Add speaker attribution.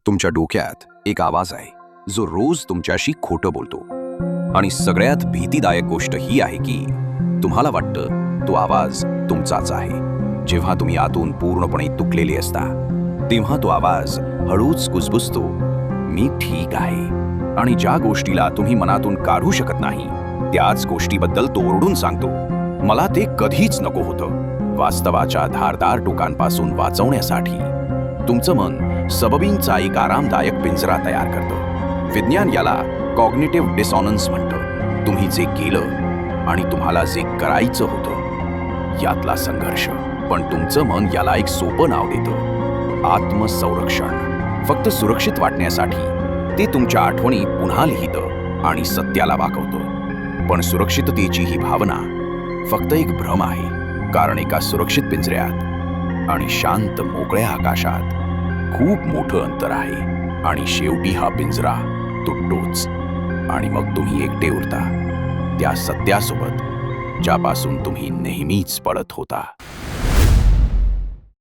Speaker 1: तुमच्या डोक्यात एक आवाज आहे जो रोज तुमच्याशी खोटं बोलतो. आणि सगळ्यात भीतीदायक गोष्ट ही आहे की तुम्हाला वाटतं तो आवाज तुमचाच आहे. जेव्हा तुम्ही आतून पूर्णपणे तुटलेले असता तेव्हा तो आवाज हळूच कुजबुजतो, मी ठीक आहे. आणि ज्या गोष्टीला तुम्ही मनातून काढू शकत नाही त्याच गोष्टीबद्दल तो ओरडून सांगतो, मला ते कधीच नको होतं. वास्तवाच्या धारदार टोकांपासून वाचवण्यासाठी तुमचं मन सबबींचा एक आरामदायक पिंजरा तयार करतं. विज्ञान याला कॉग्निटिव्ह डिसॉनन्स म्हणतं. तुम्ही जे केलं आणि तुम्हाला जे करायचं होतं यातला संघर्ष. पण तुमचं मन याला एक सोपं नाव देतं, आत्मसंरक्षण. फक्त सुरक्षित वाटण्यासाठी ते तुमच्या आठवणी पुन्हा लिहितं आणि सत्याला वाकवतं. पण सुरक्षिततेची ही भावना फक्त एक भ्रम आहे. कारण एका सुरक्षित पिंजऱ्यात आणि शांत मोकळ्या आकाशात खूप मोठं अंतर आहे. आणि शेवटी हा पिंजरा तुटतोच आणि मग तुम्ही एकटे उरता त्या सत्यासोबत ज्यापासून तुम्ही नेहमीच पळत होता.